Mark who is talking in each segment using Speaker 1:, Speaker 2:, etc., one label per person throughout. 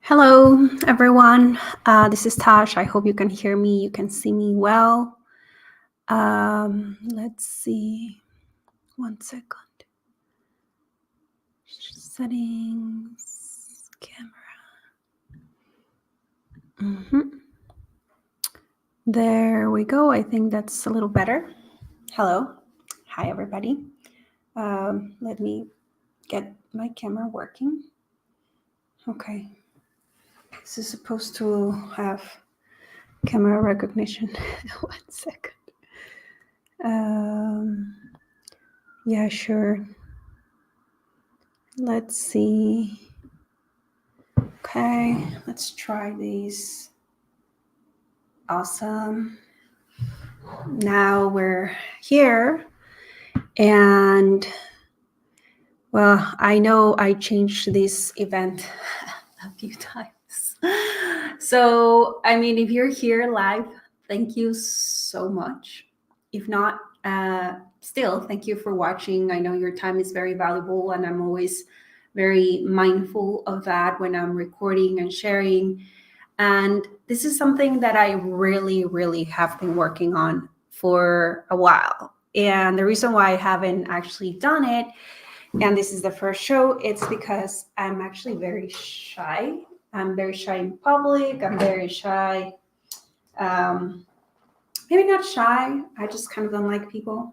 Speaker 1: Hello, everyone. This is Tash. I hope you can hear me. You can see me well. Let's see. 1 second. Settings, camera. There we go. I think that's a little better. Hello. Hi, everybody. Let me get my camera working. Okay. This is supposed to have camera recognition. 1 second. Yeah, sure. Let's see. Okay, let's try these. Awesome. Now we're here. And well, I know I changed this event a few times. So, I mean, if you're here live, thank you so much. If not, still, thank you for watching. I know your time is very valuable, and I'm always very mindful of that when I'm recording and sharing. And this is something that I really, really have been working on for a while. And the reason why I haven't actually done it, and this is the first show, it's because I'm actually very shy. I'm very shy in public. I'm very shy. Maybe not shy. I just kind of don't like people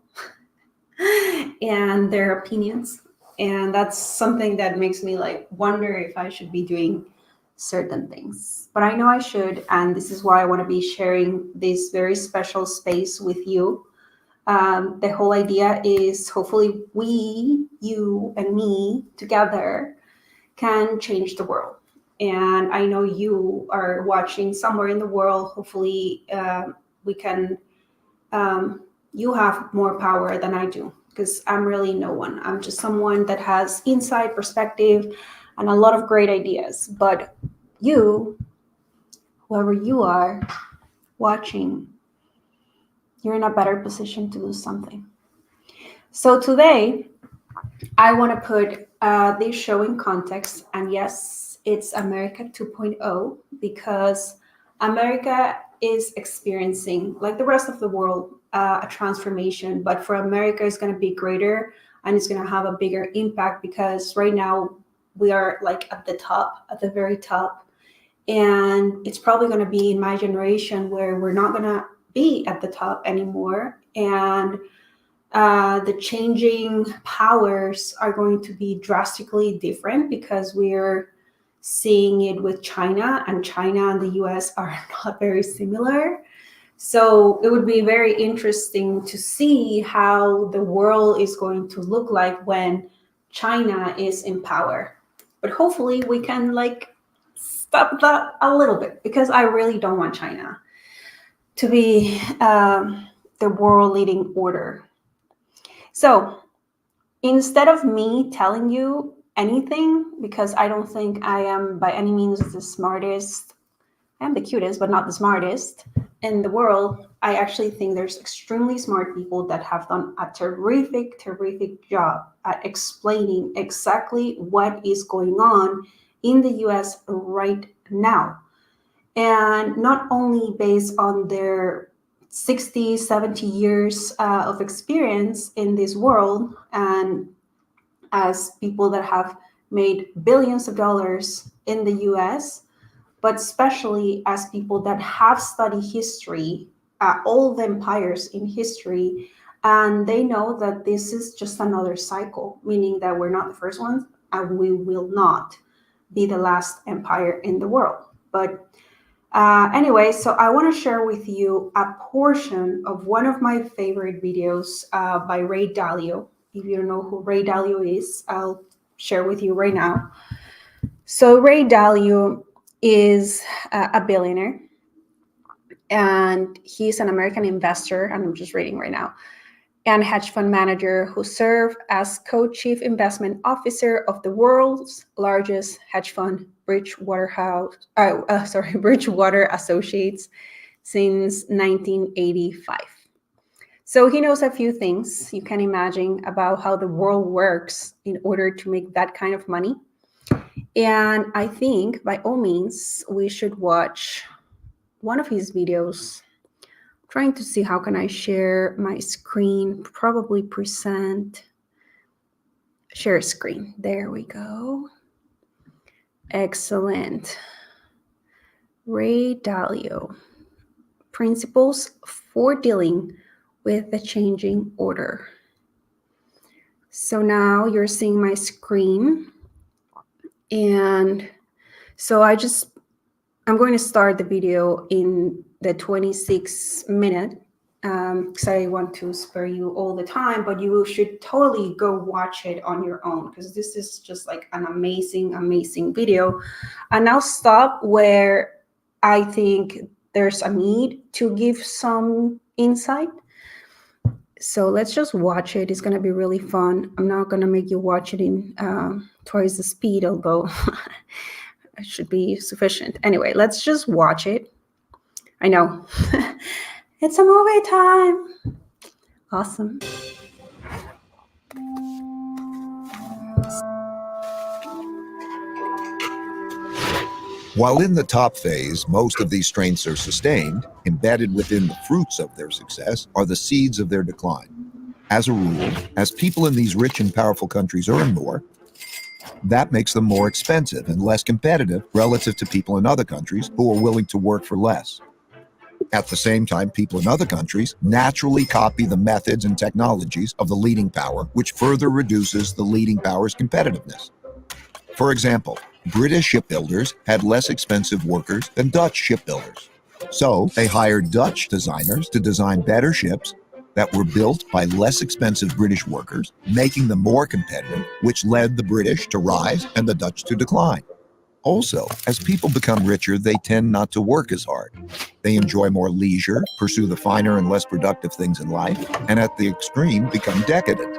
Speaker 1: and their opinions. And that's something that makes me like wonder if I should be doing certain things. But I know I should. And this is why I want to be sharing this very special space with you. The whole idea is hopefully we, you, and me together can change the world. And I know you are watching somewhere in the world. Hopefully, we can. You have more power than I do because I'm really no one. I'm just someone that has insight, perspective, and a lot of great ideas. But you, whoever you are watching, you're in a better position to do something. So today, I want to put this show in context. And yes, it's America 2.0 because America is experiencing, like the rest of the world, a transformation. But for America, it's going to be greater and it's going to have a bigger impact because right now we are like at the top, at the very top. And it's probably going to be in my generation where we're not going to be at the top anymore. And the changing powers are going to be drastically different because we're seeing it with China, and China and the US are not very similar. So it would be very interesting to see how the world is going to look like when China is in power. But hopefully we can like stop that a little bit because I really don't want China to be the world leading order. So instead of me telling you anything, because I don't think I am by any means the smartest, I am the cutest, but not the smartest in the world, I actually think there's extremely smart people that have done a terrific, terrific job at explaining exactly what is going on in the US right now. And not only based on their 60, 70 years of experience in this world, and as people that have made billions of dollars in the US, but especially as people that have studied history, all the empires in history, and they know that this is just another cycle, meaning that we're not the first ones and we will not be the last empire in the world. But anyway, so I want to share with you a portion of one of my favorite videos by Ray Dalio. If you don't know who Ray Dalio is, I'll share with you right now. So Ray Dalio is a billionaire, and he's an American investor, and I'm just reading right now, and hedge fund manager who served as co-chief investment officer of the world's largest hedge fund, Bridgewater Associates, since 1985. So he knows a few things you can imagine about how the world works in order to make that kind of money. And I think by all means, we should watch one of his videos, trying to see how can I share my screen, probably present, share screen. There we go. Excellent. Ray Dalio, Principles for Dealing with the Changing Order. So now you're seeing my screen. And so I'm going to start the video in the 26-minute, because I want to spare you all the time, but you should totally go watch it on your own, because this is just like an amazing, amazing video. And I'll stop where I think there's a need to give some insight. So let's just watch it. It's going to be really fun. I'm not going to make you watch it in twice the speed, although it should be sufficient. Anyway, let's just watch it. I know. It's a movie time. Awesome.
Speaker 2: While in the top phase, most of these strengths are sustained, embedded within the fruits of their success are the seeds of their decline. As a rule, as people in these rich and powerful countries earn more, that makes them more expensive and less competitive relative to people in other countries who are willing to work for less. At the same time, people in other countries naturally copy the methods and technologies of the leading power, which further reduces the leading power's competitiveness. For example, British shipbuilders had less expensive workers than Dutch shipbuilders. So they hired Dutch designers to design better ships that were built by less expensive British workers, making them more competitive, which led the British to rise and the Dutch to decline. Also, as people become richer, they tend not to work as hard. They enjoy more leisure, pursue the finer and less productive things in life, and at the extreme become decadent.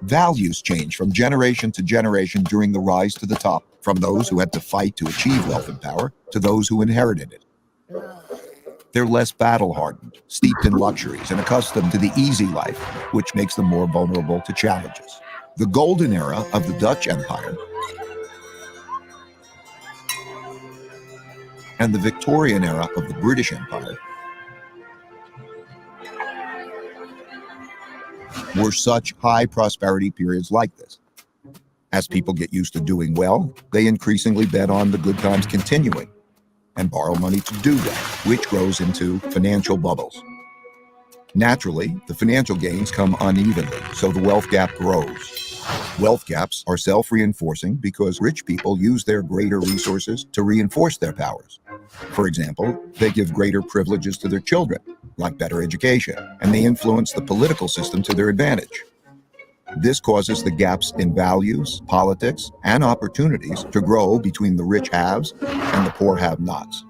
Speaker 2: Values change from generation to generation during the rise to the top, from those who had to fight to achieve wealth and power to those who inherited it. They're less battle-hardened, steeped in luxuries, and accustomed to the easy life, which makes them more vulnerable to challenges. The golden era of the Dutch Empire and the Victorian era of the British Empire were such high prosperity periods like this. As people get used to doing well, they increasingly bet on the good times continuing and borrow money to do that, which grows into financial bubbles. Naturally, the financial gains come unevenly, so the wealth gap grows. Wealth gaps are self-reinforcing because rich people use their greater resources to reinforce their powers. For example, they give greater privileges to their children, like better education, and they influence the political system to their advantage. This causes the gaps in values, politics, and opportunities to grow between the rich haves and the poor have-nots.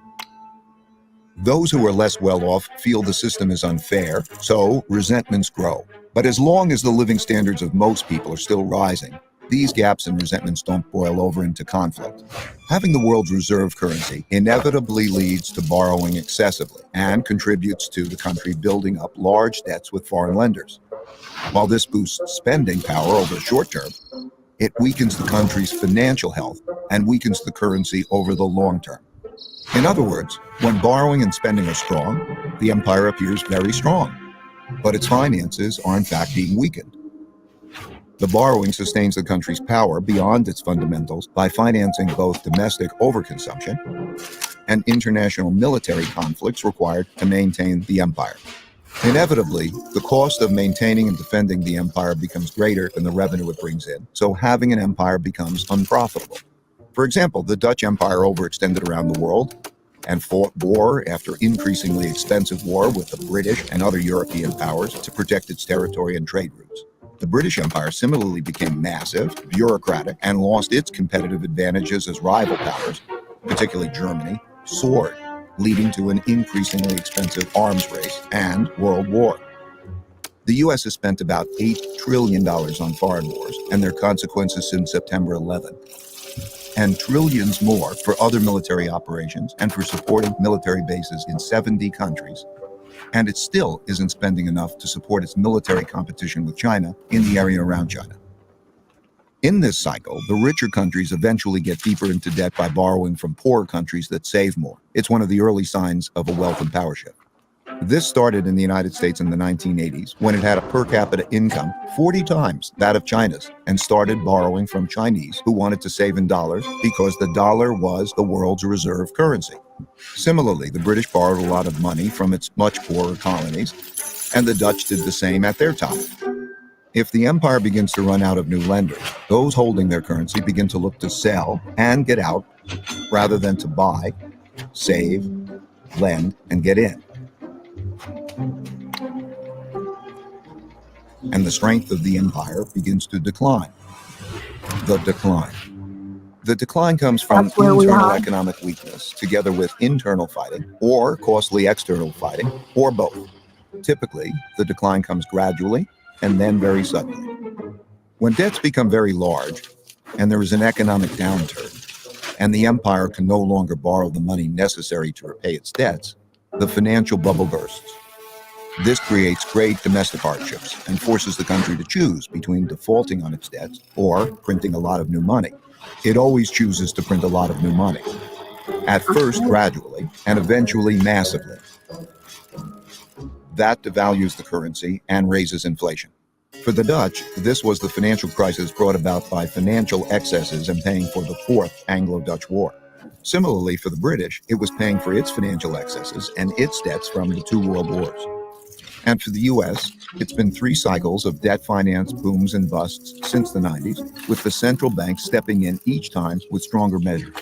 Speaker 2: Those who are less well off feel the system is unfair, so resentments grow. But as long as the living standards of most people are still rising, these gaps and resentments don't boil over into conflict. Having the world's reserve currency inevitably leads to borrowing excessively and contributes to the country building up large debts with foreign lenders. While this boosts spending power over the short term, it weakens the country's financial health and weakens the currency over the long term. In other words, when borrowing and spending are strong, the empire appears very strong, but its finances are in fact being weakened. The borrowing sustains the country's power beyond its fundamentals by financing both domestic overconsumption and international military conflicts required to maintain the empire. Inevitably, the cost of maintaining and defending the empire becomes greater than the revenue it brings in, so having an empire becomes unprofitable. For example, the Dutch Empire overextended around the world and fought war after increasingly expensive war with the British and other European powers to protect its territory and trade routes. The British Empire similarly became massive, bureaucratic, and lost its competitive advantages as rival powers, particularly Germany, soared, leading to an increasingly expensive arms race and world war. The U.S. has spent about $8 trillion on foreign wars and their consequences since September 11, and trillions more for other military operations and for supporting military bases in 70 countries. And it still isn't spending enough to support its military competition with China in the area around China. In this cycle, the richer countries eventually get deeper into debt by borrowing from poorer countries that save more. It's one of the early signs of a wealth and power shift. This started in the United States in the 1980s when it had a per capita income 40 times that of China's and started borrowing from Chinese who wanted to save in dollars because the dollar was the world's reserve currency. Similarly, the British borrowed a lot of money from its much poorer colonies, and the Dutch did the same at their time. If the empire begins to run out of new lenders, those holding their currency begin to look to sell and get out rather than to buy, save, lend, and get in. And the strength of the empire begins to decline. The decline. The decline comes from internal economic weakness, together with internal fighting, or costly external fighting, or both. Typically, the decline comes gradually and then very suddenly. When debts become very large, and there is an economic downturn, and the empire can no longer borrow the money necessary to repay its debts, the financial bubble bursts. This creates great domestic hardships and forces the country to choose between defaulting on its debts or printing a lot of new money. It always chooses to print a lot of new money, at first gradually and eventually massively. That devalues the currency and raises inflation. For the Dutch, this was the financial crisis brought about by financial excesses and paying for the Fourth Anglo-Dutch War. Similarly, for the British, it was paying for its financial excesses and its debts from the two world wars. And for the US, it's been 3 cycles of debt finance booms and busts since the 90s, with the central bank stepping in each time with stronger measures.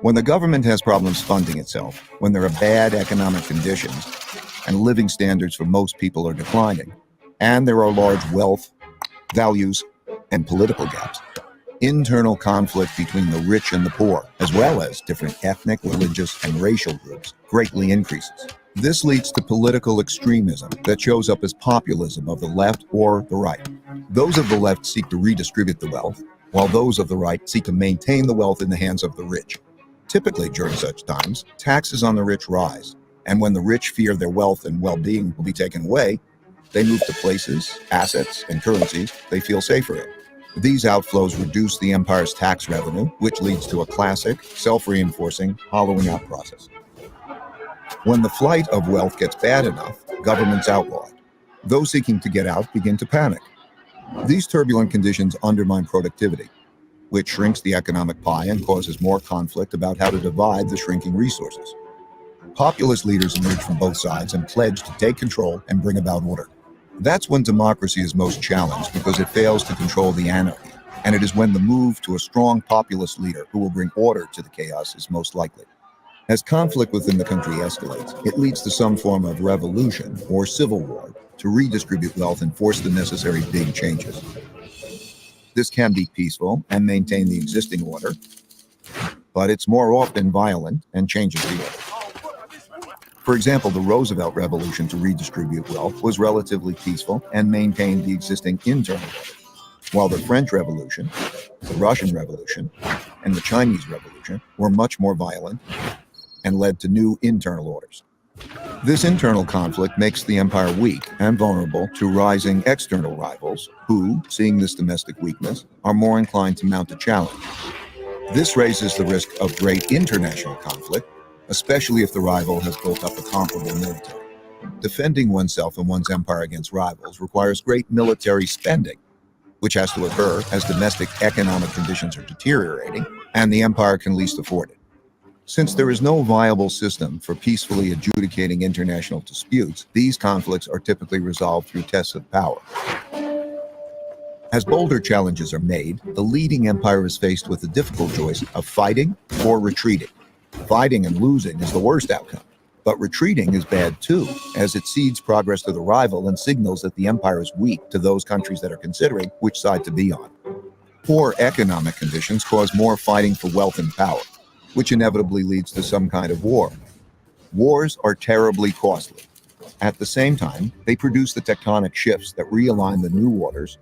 Speaker 2: When the government has problems funding itself, when there are bad economic conditions, and living standards for most people are declining, and there are large wealth, values, and political gaps, internal conflict between the rich and the poor, as well as different ethnic, religious, and racial groups, greatly increases. This leads to political extremism that shows up as populism of the left or the right. Those of the left seek to redistribute the wealth, while those of the right seek to maintain the wealth in the hands of the rich. Typically, during such times, taxes on the rich rise, and when the rich fear their wealth and well-being will be taken away, they move to places, assets, and currencies they feel safer in. These outflows reduce the empire's tax revenue, which leads to a classic, self-reinforcing, hollowing out process. When the flight of wealth gets bad enough, governments outlaw it. Those seeking to get out begin to panic. These turbulent conditions undermine productivity, which shrinks the economic pie and causes more conflict about how to divide the shrinking resources. Populist leaders emerge from both sides and pledge to take control and bring about order. That's when democracy is most challenged because it fails to control the anarchy, and it is when the move to a strong populist leader who will bring order to the chaos is most likely. As conflict within the country escalates, it leads to some form of revolution or civil war to redistribute wealth and force the necessary big changes. This can be peaceful and maintain the existing order, but it's more often violent and changes the order. For example, the Roosevelt Revolution to redistribute wealth was relatively peaceful and maintained the existing internal order, while the French Revolution, the Russian Revolution, and the Chinese Revolution were much more violent and led to new internal orders. This internal conflict makes the empire weak and vulnerable to rising external rivals who, seeing this domestic weakness, are more inclined to mount a challenge. This raises the risk of great international conflict, especially if the rival has built up a comparable military. Defending oneself and one's empire against rivals requires great military spending, which has to occur as domestic economic conditions are deteriorating and the empire can least afford it. Since there is no viable system for peacefully adjudicating international disputes, these conflicts are typically resolved through tests of power. As bolder challenges are made, the leading empire is faced with the difficult choice of fighting or retreating. Fighting and losing is the worst outcome, but retreating is bad too, as it cedes progress to the rival and signals that the empire is weak to those countries that are considering which side to be on. Poor economic conditions cause more fighting for wealth and power, which inevitably leads to some kind of war. Wars are terribly costly. At the same time, they produce the tectonic shifts that realign the new orders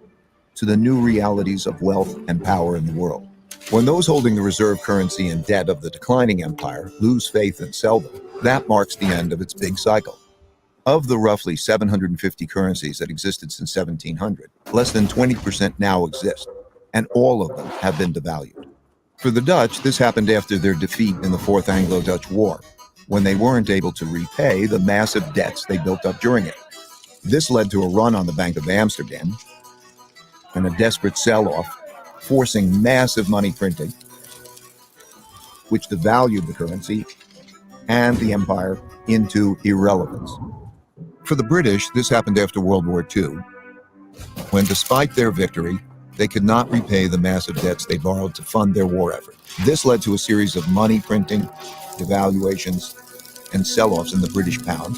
Speaker 2: to the new realities of wealth and power in the world. When those holding the reserve currency and debt of the declining empire lose faith and sell them, that marks the end of its big cycle. Of the roughly 750 currencies that existed since 1700, less than 20% now exist, and all of them have been devalued. For the Dutch, this happened after their defeat in the Fourth Anglo-Dutch War, when they weren't able to repay the massive debts they built up during it. This led to a run on the Bank of Amsterdam and a desperate sell-off, forcing massive money printing, which devalued the currency and the empire into irrelevance. For the British, this happened after World War II, when despite their victory, they could not repay the massive debts they borrowed to fund their war effort. This led to a series of money printing, devaluations, and sell-offs in the British pound,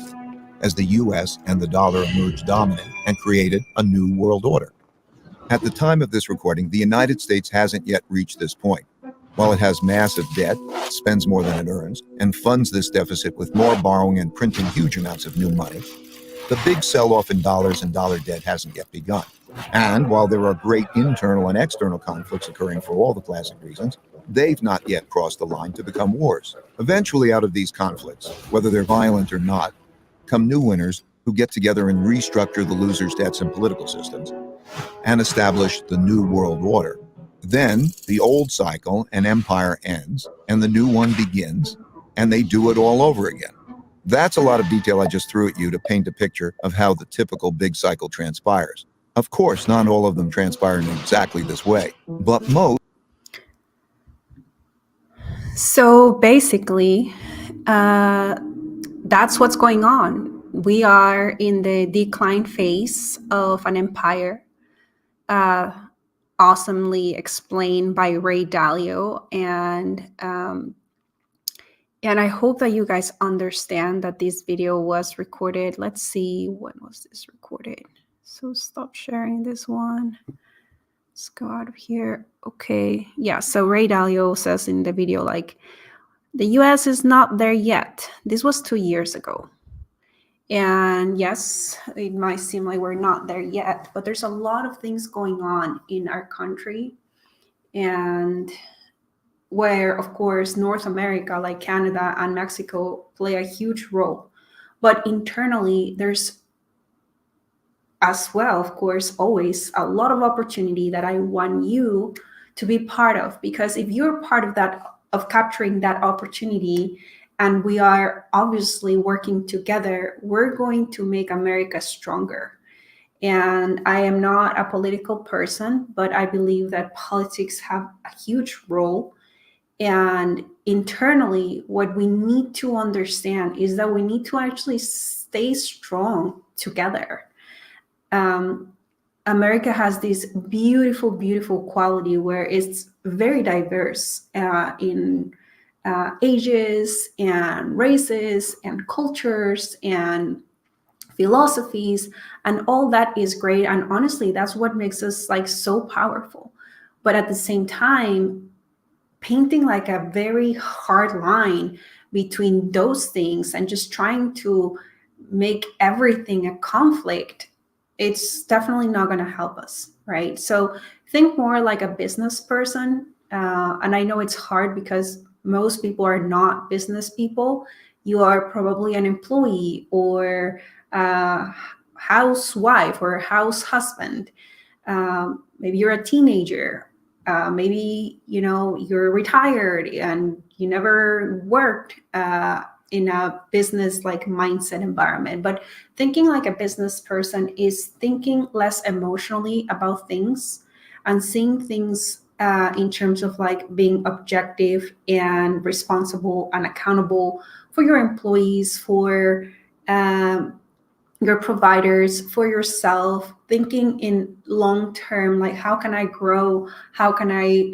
Speaker 2: as the US and the dollar emerged dominant and created a new world order. At the time of this recording, the United States hasn't yet reached this point. While it has massive debt, spends more than it earns, and funds this deficit with more borrowing and printing huge amounts of new money, the big sell-off in dollars and dollar debt hasn't yet begun. And while there are great internal and external conflicts occurring for all the classic reasons, they've not yet crossed the line to become wars. Eventually, out of these conflicts, whether they're violent or not, come new winners who get together and restructure the losers' debts and political systems and establish the new world order. Then the old cycle and empire ends and the new one begins, and they do it all over again. That's a lot of detail I just threw at you to paint a picture of how the typical big cycle transpires. Of course, not all of them transpire in exactly this way, but most.
Speaker 1: So basically, that's what's going on. We are in the decline phase of an empire, awesomely explained by Ray Dalio, and I hope that you guys understand that this video was recorded. Let's see, when was this recorded? So stop sharing this one. Let's go out of here. Okay, yeah, so Ray Dalio says in the video, like, the US is not there yet. This was 2 years ago. And yes, it might seem like we're not there yet, but there's a lot of things going on in our country, and where, of course, North America, like Canada and Mexico, play a huge role. But internally, there's as well, of course, always a lot of opportunity that I want you to be part of, because if you're part of that, of capturing that opportunity, and we are obviously working together, we're going to make America stronger. And I am not a political person, but I believe that politics have a huge role. And internally, what we need to understand is that we need to actually stay strong together. America has this beautiful, beautiful quality where it's very diverse in ages and races and cultures and philosophies, and all that is great. And honestly, that's what makes us like so powerful. But at the same time, painting like a very hard line between those things and just trying to make everything a conflict, it's definitely not going to help us, right? So think more like a business person. And I know it's hard because most people are not business people. You are probably an employee or a housewife or a house husband. Maybe you're a teenager. Maybe, you know, you're retired and you never worked in a business like mindset environment. But thinking like a business person is thinking less emotionally about things and seeing things in terms of like being objective and responsible and accountable for your employees, for your providers, for yourself, thinking in long term, like how can I grow? How can I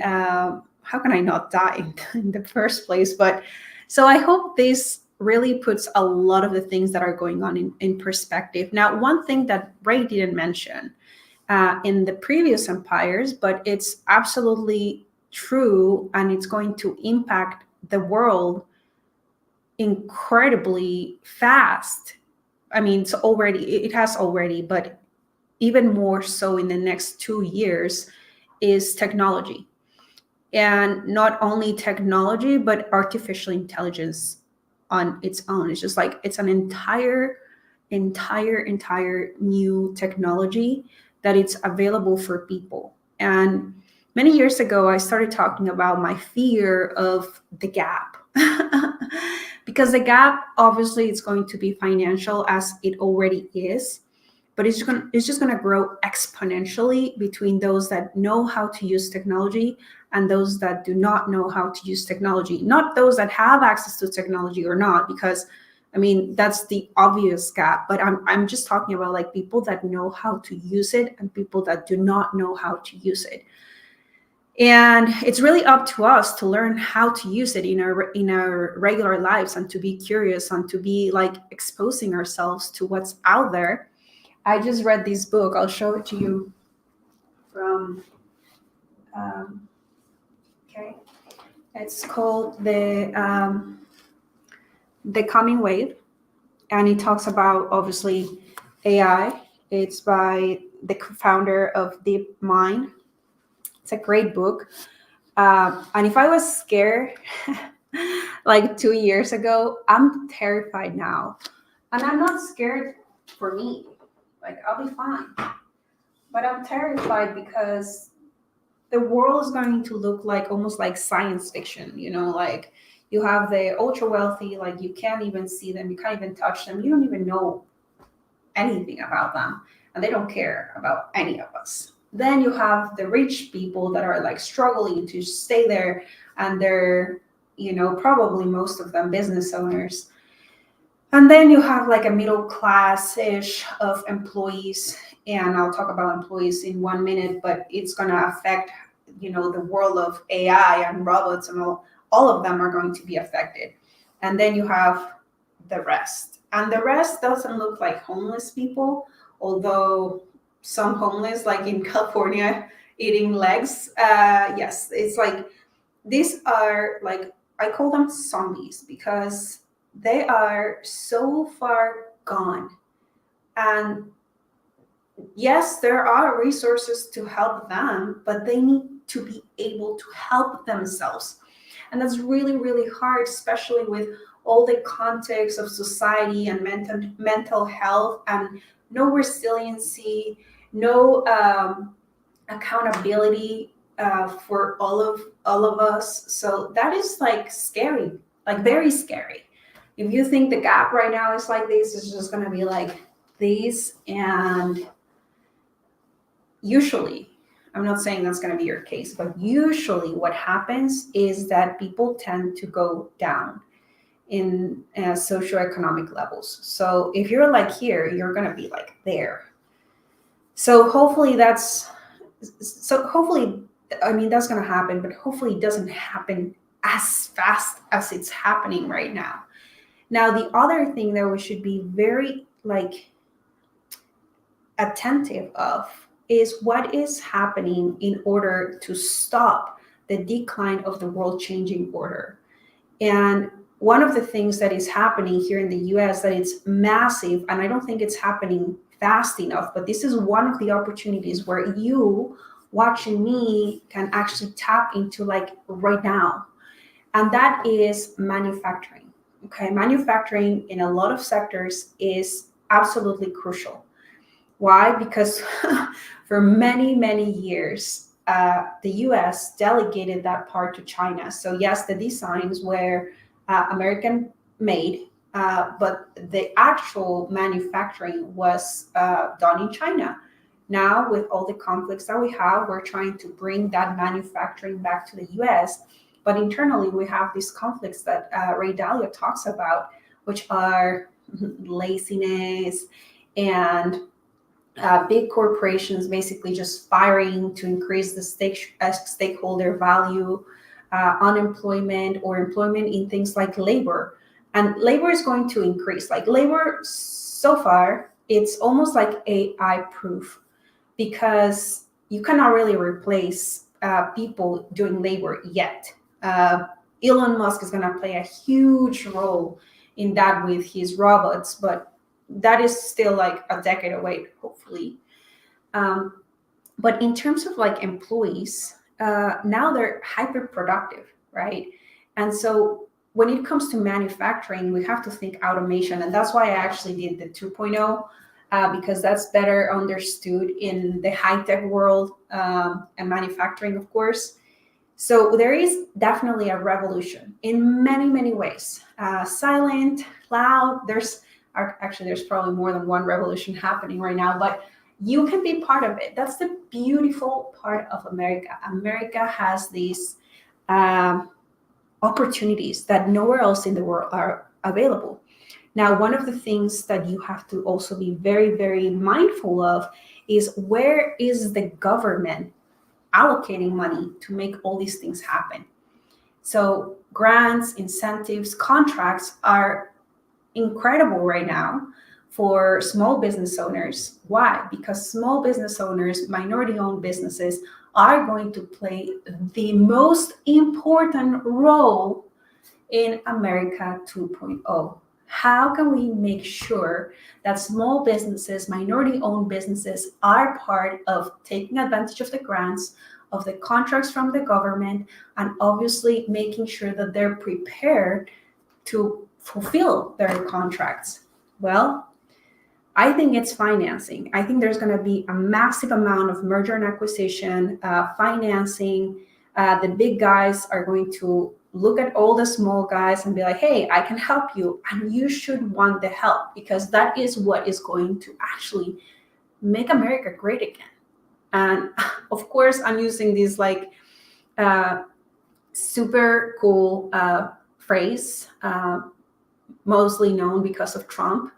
Speaker 1: not die in the first place? But so I hope this really puts a lot of the things that are going on in perspective. Now, one thing that Ray didn't mention in the previous empires, but it's absolutely true, and it's going to impact the world incredibly fast. I mean, it has already, but even more so in the next 2 years, is technology. And not only technology, but artificial intelligence on its own. It's just like, it's an entire entire new technology that it's available for people. And many years ago, I started talking about my fear of the gap. Because the gap, obviously, it's going to be financial as it already is, but it's just going to grow exponentially between those that know how to use technology and those that do not know how to use technology. Not those that have access to technology or not, because I mean that's the obvious gap. But I'm just talking about like people that know how to use it and people that do not know how to use it. And it's really up to us to learn how to use it in our regular lives, and to be curious and to be like exposing ourselves to what's out there. I just read this book. I'll show it to you from, okay. It's called The Coming Wave, and it talks about obviously AI. It's by the founder of DeepMind. It's a great book. And if I was scared like 2 years ago, I'm terrified now. And I'm not scared for me. Like, I'll be fine. But I'm terrified because the world is going to look like almost like science fiction, like you have the ultra wealthy, like you can't even see them, you can't even touch them, you don't even know anything about them, and they don't care about any of us. Then you have the rich people that are like struggling to stay there, and they're, probably most of them business owners. And then you have like a middle class-ish of employees, and I'll talk about employees in 1 minute, but it's going to affect, the world of AI and robots, and all of them are going to be affected. And then you have the rest. And the rest doesn't look like homeless people, although some homeless, like in California, eating legs. Yes, it's like, these are like, I call them zombies because they are so far gone. And yes, there are resources to help them, but they need to be able to help themselves. And that's really, really hard, especially with all the context of society and mental health, and no resiliency, no accountability for all of us. So that is like scary, like very scary. If you think the gap right now is like this, it's just going to be like this. And usually, I'm not saying that's going to be your case, but usually what happens is that people tend to go down in socioeconomic levels. So if you're like here, you're going to be like there. So hopefully, I mean, that's going to happen, but hopefully it doesn't happen as fast as it's happening right now. Now, the other thing that we should be very like attentive of is what is happening in order to stop the decline of the world changing order. And one of the things that is happening here in the US that it's massive, and I don't think it's happening fast enough, but this is one of the opportunities where you watching me can actually tap into like right now. And that is manufacturing. Okay, manufacturing in a lot of sectors is absolutely crucial. Why? Because for many, many years, the US delegated that part to China. So yes, the designs were American made, but the actual manufacturing was done in China. Now, with all the conflicts that we have, we're trying to bring that manufacturing back to the US. But internally, we have these conflicts that Ray Dalio talks about, which are laziness and big corporations basically just firing to increase the stakeholder value, unemployment or employment in things like labor. And labor is going to increase. Like labor, so far, it's almost like AI proof because you cannot really replace people doing labor yet. Elon Musk is going to play a huge role in that with his robots, but that is still like a decade away, hopefully. But in terms of like employees, now they're hyper productive, right? And so when it comes to manufacturing, we have to think automation. And that's why I actually did the 2.0, because that's better understood in the high-tech world, and manufacturing, of course. So there is definitely a revolution in many, many ways. Silent, loud, there's probably more than one revolution happening right now, but you can be part of it. That's the beautiful part of America. America has these opportunities that nowhere else in the world are available. Now, one of the things that you have to also be very, very mindful of is, where is the government allocating money to make all these things happen? So grants, incentives, contracts are incredible right now for small business owners. Why? Because small business owners, minority-owned businesses, are going to play the most important role in America 2.0. How can we make sure that small businesses, minority-owned businesses, are part of taking advantage of the grants, of the contracts from the government, and obviously making sure that they're prepared to fulfill their contracts? Well, I think it's financing. I think there's going to be a massive amount of merger and acquisition, financing. The big guys are going to look at all the small guys and be like, hey, I can help you. And you should want the help, because that is what is going to actually make America great again. And of course, I'm using this like super cool phrase, mostly known because of Trump.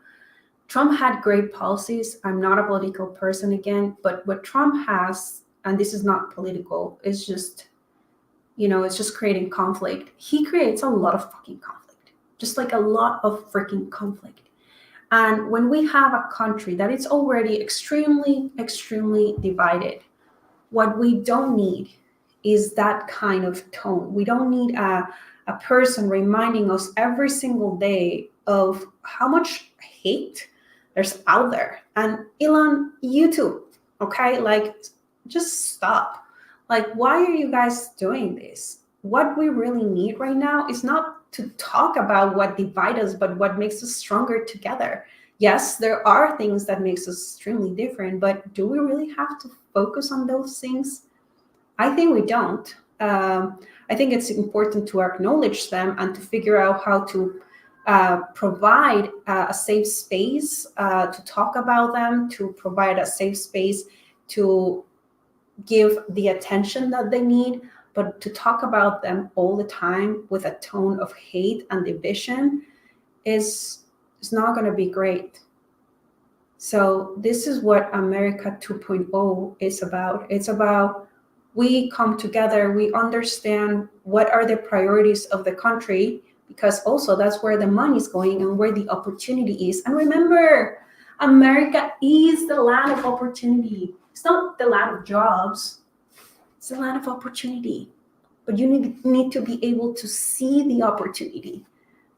Speaker 1: Trump had great policies. I'm not a political person again, but what Trump has, and this is not political, is just, it's just creating conflict. He creates a lot of fucking conflict, just like a lot of freaking conflict. And when we have a country that is already extremely, extremely divided, what we don't need is that kind of tone. We don't need a person reminding us every single day of how much hate there's out there. And Elon, you too, okay? Like, just stop. Like, why are you guys doing this? What we really need right now is not to talk about what divides us, but what makes us stronger together. Yes, there are things that makes us extremely different, but do we really have to focus on those things? I think we don't. I think it's important to acknowledge them and to figure out how to provide a safe space to talk about them, to provide a safe space to give the attention that they need. But to talk about them all the time with a tone of hate and division is not going to be great. So this is what America 2.0 is about. It's about, we come together, we understand what are the priorities of the country, because also that's where the money is going and where the opportunity is. And remember, America is the land of opportunity. It's not the land of jobs. It's the land of opportunity. But you need to be able to see the opportunity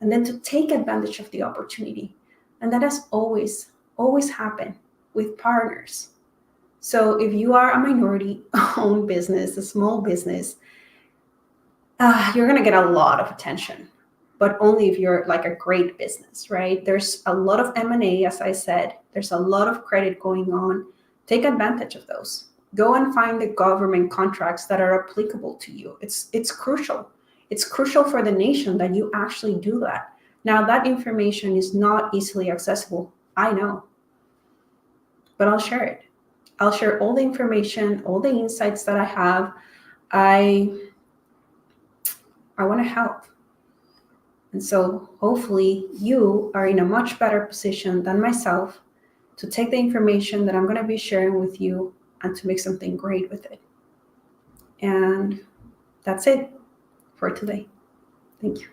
Speaker 1: and then to take advantage of the opportunity. And that has always happened with partners. So if you are a minority-owned business, a small business, you're going to get a lot of attention, but only if you're like a great business, right? There's a lot of M&A, as I said. There's a lot of credit going on. Take advantage of those. Go and find the government contracts that are applicable to you. It's crucial. It's crucial for the nation that you actually do that. Now, that information is not easily accessible. I know. But I'll share it. I'll share all the information, all the insights that I have. I want to help. And so hopefully you are in a much better position than myself to take the information that I'm going to be sharing with you and to make something great with it. And that's it for today. Thank you.